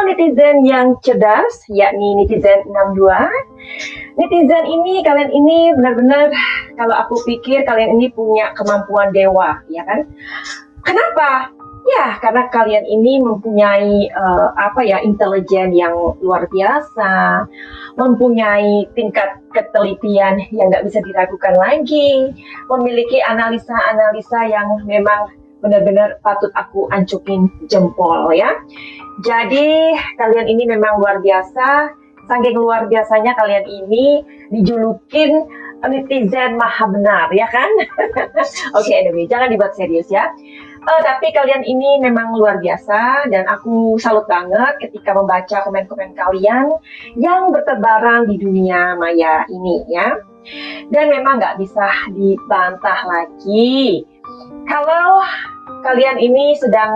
Netizen yang cerdas, yakni netizen 62. Netizen ini, kalian ini benar-benar, kalau aku pikir kalian ini punya kemampuan dewa, ya kan? Kenapa? Ya, karena kalian ini mempunyai intelijen yang luar biasa, mempunyai tingkat ketelitian yang nggak bisa diragukan lagi, memiliki analisa-analisa yang memang benar-benar patut aku ancukin jempol ya. Jadi kalian ini memang luar biasa. Saking luar biasanya kalian ini dijulukin netizen maha benar, ya kan? Oke, anyway, jangan dibuat serius ya. Tapi kalian ini memang luar biasa dan aku salut banget ketika membaca komen-komen kalian yang bertebaran di dunia maya ini ya. Dan memang nggak bisa dibantah lagi kalau kalian ini sedang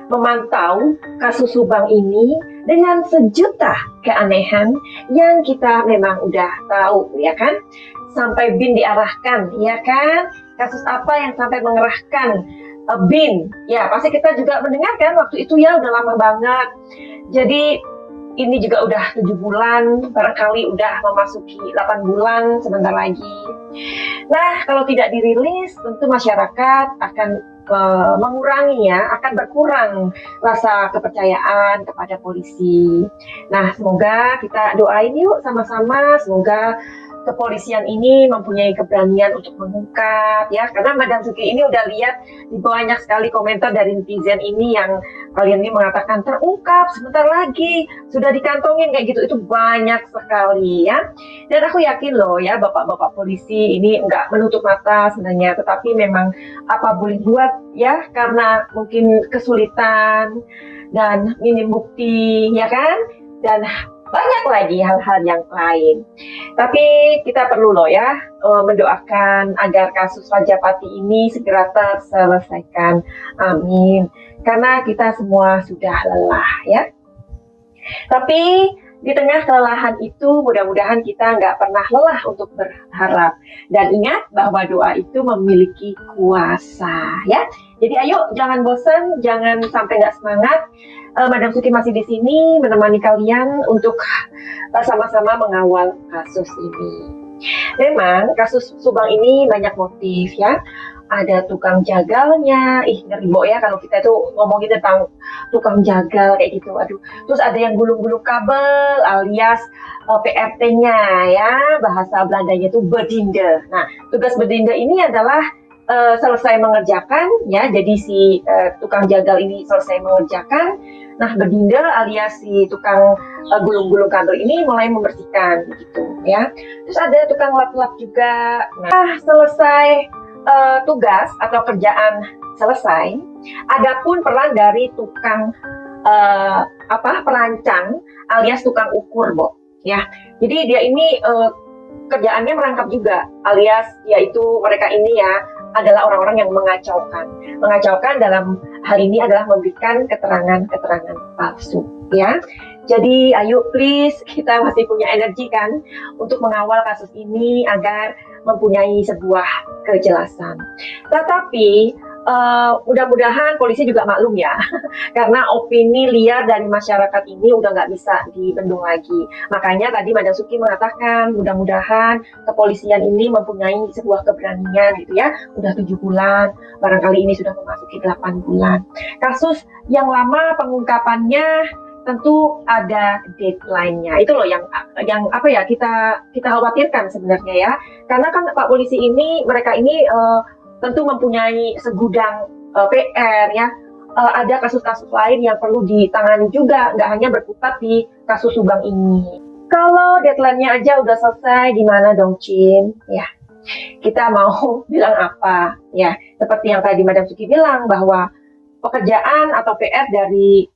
memantau kasus Subang ini dengan sejuta keanehan yang kita memang udah tahu ya kan, sampai BIN diarahkan ya kan, kasus apa yang sampai mengerahkan BIN ya, pasti kita juga mendengarkan waktu itu ya, udah lama banget. Jadi ini juga udah 7 bulan, barangkali udah memasuki 8 bulan sebentar lagi. Nah, kalau tidak dirilis tentu masyarakat akan mengurangi ya, akan berkurang rasa kepercayaan kepada polisi. Nah, semoga kita doain yuk sama-sama, semoga kepolisian ini mempunyai keberanian untuk mengungkap ya, karena Madam Suki ini udah lihat di banyak sekali komentar dari netizen ini yang kalian ini mengatakan terungkap sebentar lagi, sudah dikantongin kayak gitu, itu banyak sekali ya. Dan aku yakin loh ya, bapak-bapak polisi ini nggak menutup mata sebenarnya, tetapi memang apa boleh buat ya, karena mungkin kesulitan dan minim bukti ya kan, dan banyak lagi hal-hal yang lain. Tapi kita perlu loh ya mendoakan agar kasus Rajapati ini segera terselesaikan. Amin. Karena kita semua sudah lelah ya. Tapi di tengah kelelahan itu mudah-mudahan kita nggak pernah lelah untuk berharap. Dan ingat bahwa doa itu memiliki kuasa ya. Jadi ayo jangan bosan, jangan sampai nggak semangat. Madam Suki masih di sini menemani kalian untuk sama-sama mengawal kasus ini. Memang kasus Subang ini banyak motif ya. Ada tukang jagalnya, ngeri Bo ya kalau kita tuh ngomongin tentang tukang jagal kayak gitu, aduh. Terus ada yang gulung-gulung kabel alias PRT-nya ya, bahasa Belandanya itu bedinde. Nah, tugas bedinde ini adalah selesai mengerjakan ya, jadi si tukang jagal ini selesai mengerjakan, nah bedinde alias si tukang gulung-gulung kabel ini mulai membersihkan gitu ya. Terus ada tukang lap-lap juga. Nah, selesai tugas atau kerjaan selesai, adapun peran dari tukang perancang alias tukang ukur Bo ya. Jadi dia ini kerjaannya merangkap juga, alias yaitu mereka ini ya adalah orang-orang yang mengacaukan dalam hal ini adalah memberikan keterangan-keterangan palsu ya. Jadi ayo please, kita masih punya energi kan untuk mengawal kasus ini agar mempunyai sebuah kejelasan. Tetapi mudah-mudahan polisi juga maklum ya, karena opini liar dari masyarakat ini udah nggak bisa dibendung lagi. Makanya tadi Madam Suki mengatakan mudah-mudahan kepolisian ini mempunyai sebuah keberanian gitu ya. Udah 7 bulan, barangkali ini sudah memasuki 8 bulan. Kasus yang lama pengungkapannya tentu ada deadline-nya. Itu loh yang apa ya kita khawatirkan sebenarnya ya. Karena kan Pak polisi ini, mereka ini tentu mempunyai segudang PR ya, ada kasus-kasus lain yang perlu ditangani juga, nggak hanya berkutat di kasus Subang ini. Kalau deadline-nya aja udah selesai, gimana dong, Cin? Ya, kita mau bilang apa? Ya, seperti yang tadi Madam Suki bilang, bahwa pekerjaan atau PR dari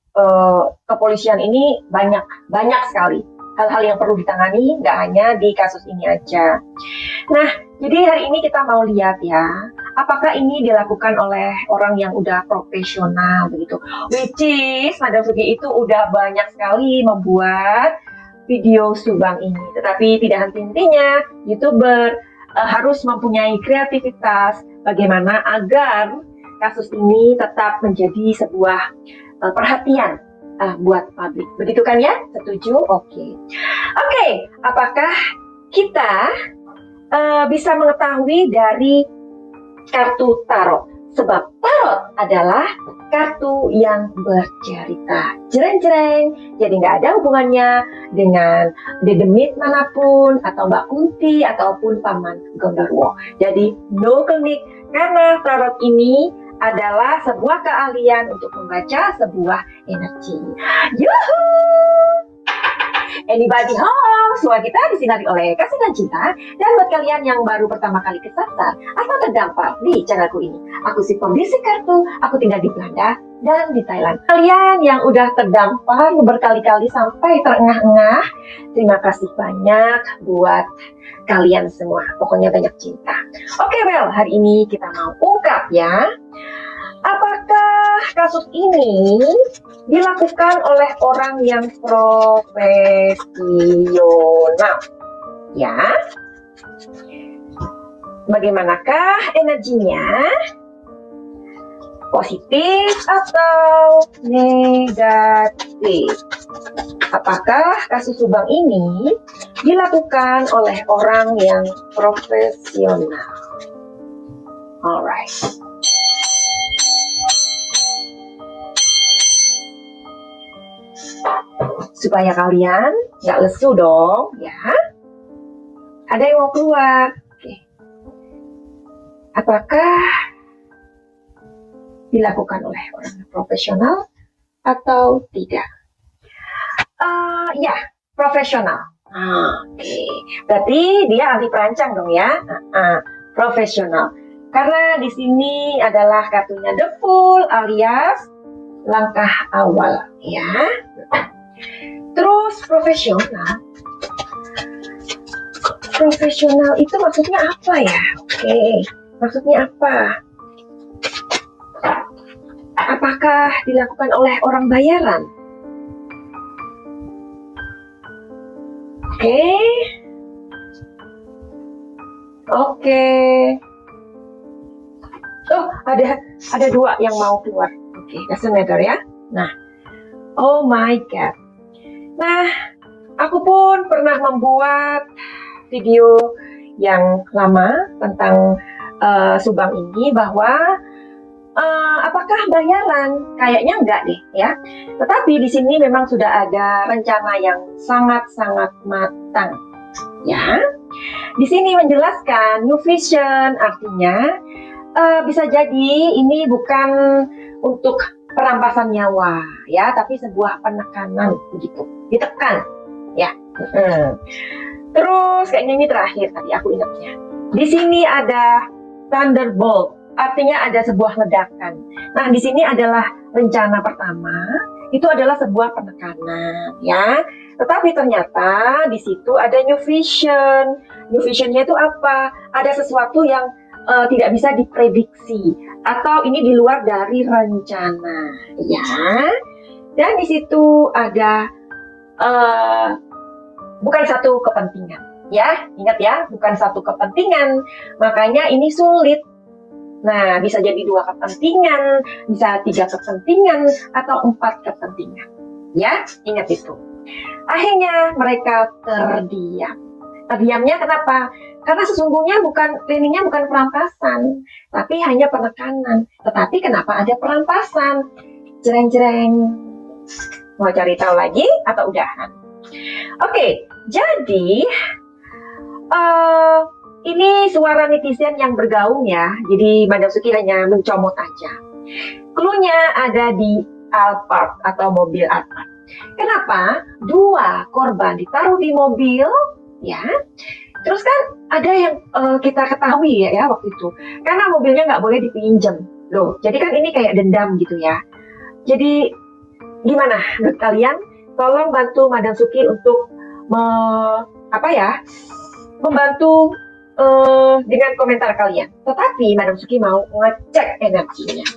kepolisian ini banyak sekali hal-hal yang perlu ditangani, nggak hanya di kasus ini aja. Nah, jadi hari ini kita mau lihat ya, apakah ini dilakukan oleh orang yang udah profesional begitu. Which is Madam Sugi itu udah banyak sekali membuat video Subang ini, tetapi tidak henti-hentinya YouTuber harus mempunyai kreativitas bagaimana agar kasus ini tetap menjadi sebuah perhatian buat publik. Begitu kan ya? Setuju? Oke. Apakah kita bisa mengetahui dari kartu tarot? Sebab tarot adalah kartu yang bercerita. Jreng-jreng. Jadi nggak ada hubungannya dengan dedemit manapun, atau Mbak Kunti, ataupun Paman Gondorwo. Jadi no klinik, karena tarot ini adalah sebuah keahlian untuk membaca sebuah energi. Yuhu! Anybody home? Suara kita disinari oleh kasih dan cinta. Dan buat kalian yang baru pertama kali kesasar atau terdampar di channelku ini, aku si pembisik kartu, aku tinggal di Belanda dan di Thailand. Kalian yang udah terdampar berkali-kali sampai terengah-engah, terima kasih banyak buat kalian semua. Pokoknya banyak cinta. Oke, hari ini kita mau ungkap ya. Apakah kasus ini dilakukan oleh orang yang profesional? Ya. Bagaimanakah energinya? Positif atau negatif? Apakah kasus Subang ini dilakukan oleh orang yang profesional? Alright. Supaya kalian nggak lesu dong, ya. Ada yang mau keluar. Oke. Apakah dilakukan oleh orang profesional atau tidak? Ya, profesional. Oke. Berarti dia ahli perancang dong ya. Profesional. Karena di sini adalah kartunya The Fool alias langkah awal, ya. Terus profesional. Profesional itu maksudnya apa ya? Oke, maksudnya apa? Apakah dilakukan oleh orang bayaran? Oke. Oh, ada dua yang mau keluar. Oke, doesn't matter ya. Nah, oh my god. Nah, aku pun pernah membuat video yang lama tentang Subang ini, bahwa apakah bayaran? Kayaknya enggak deh ya. Tetapi di sini memang sudah ada rencana yang sangat-sangat matang. Ya, di sini menjelaskan New Vision, artinya bisa jadi ini bukan untuk perampasan nyawa ya, tapi sebuah penekanan begitu, ditekan ya. Terus kayaknya ini terakhir tadi aku ingatnya. Di sini ada Thunderbolt, artinya ada sebuah ledakan. Nah, di sini adalah rencana pertama, itu adalah sebuah penekanan ya. Tetapi ternyata di situ ada New Vision. New Visionnya itu apa? Ada sesuatu yang tidak bisa diprediksi, atau ini di luar dari rencana ya. Dan di situ ada bukan satu kepentingan ya, ingat ya, bukan satu kepentingan, makanya ini sulit. Nah, bisa jadi 2 kepentingan, bisa 3 kepentingan, atau 4 kepentingan ya, ingat itu. Akhirnya mereka terdiam. Terdiamnya kenapa? Karena sesungguhnya planningnya bukan perampasan, tapi hanya penekanan. Tetapi kenapa ada perampasan? Jreng-jreng. Mau cari tahu lagi atau udahan? Oke, jadi ini suara netizen yang bergaung ya. Jadi Madam Suki hanya mencomot aja. Clue-nya ada di Alphard atau mobil Alphard. Kenapa 2 korban ditaruh di mobil? Ya, terus kan ada yang kita ketahui ya waktu itu, karena mobilnya nggak boleh dipinjam loh. Jadi kan ini kayak dendam gitu ya. Jadi gimana menurut kalian? Tolong bantu Madam Suki untuk membantu dengan komentar kalian. Tetapi Madam Suki mau ngecek energinya.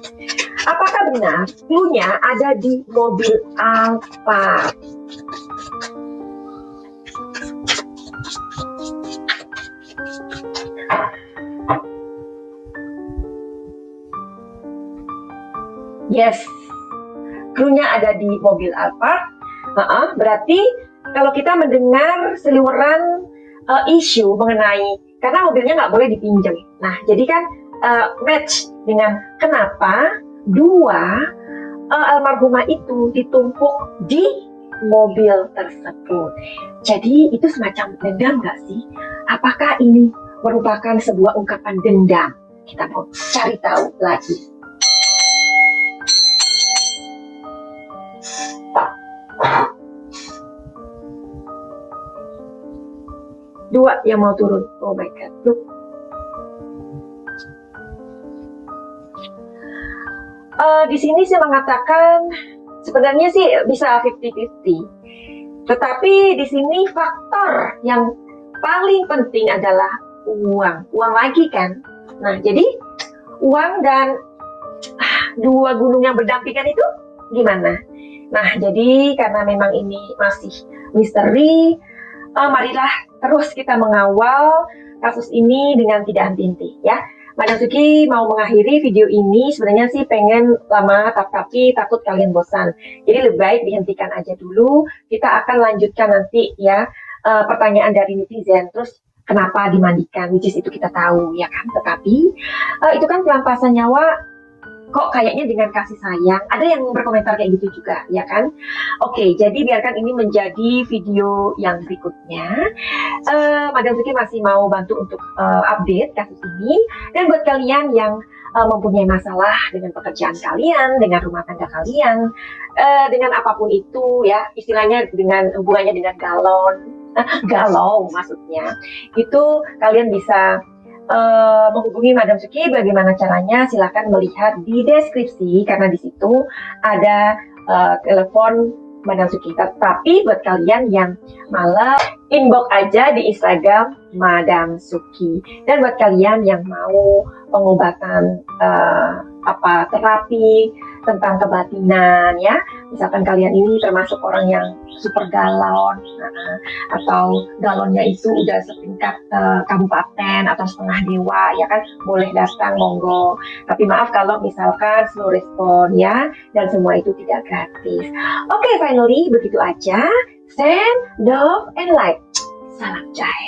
Apakah benar clue-nya ada di mobil Alphard? Yes, clue-nya ada di mobil Alphard. Berarti kalau kita mendengar seliweran isu mengenai karena mobilnya nggak boleh dipinjam. Nah, jadi kan match dengan kenapa 2 almarhumah itu ditumpuk di mobil tersebut. Jadi itu semacam dendam nggak sih? Apakah ini merupakan sebuah ungkapan dendam? Kita mau cari tahu lagi. Dua yang mau turun. Oh my god, look. Di sini sih mengatakan sebenarnya sih bisa 50-50. Tetapi di sini faktor yang paling penting adalah uang. Uang lagi kan. Nah, jadi uang dan 2 gunung yang berdampingan itu gimana? Nah, jadi karena memang ini masih misteri, marilah terus kita mengawal kasus ini dengan tidak henti-henti ya. Madam Suki mau mengakhiri video ini sebenarnya sih pengen lama tapi takut kalian bosan. Jadi lebih baik dihentikan aja dulu. Kita akan lanjutkan nanti ya pertanyaan dari netizen. Terus kenapa dimandikan, which is itu kita tahu ya kan. Tetapi itu kan perampasan nyawa. Kok kayaknya dengan kasih sayang, ada yang berkomentar kayak gitu juga, ya kan? Oke, jadi biarkan ini menjadi video yang berikutnya. Madam Suki masih mau bantu untuk update kasus ini. Dan buat kalian yang mempunyai masalah dengan pekerjaan kalian, dengan rumah tangga kalian, dengan apapun itu ya, istilahnya dengan hubungannya dengan galau maksudnya, itu kalian bisa menghubungi Madam Suki. Bagaimana caranya? Silahkan melihat di deskripsi karena di situ ada telepon Madam Suki. Tapi buat kalian yang malah inbox aja di Instagram Madam Suki. Dan buat kalian yang mau pengobatan terapi tentang kebatinan ya, misalkan kalian ini termasuk orang yang super galon atau galonnya itu udah setingkat kabupaten atau setengah dewa ya kan, boleh datang monggo. Tapi maaf kalau misalkan slow respon ya, dan semua itu tidak gratis. Oke, finally begitu aja. Send, love, and like. Salam jahit.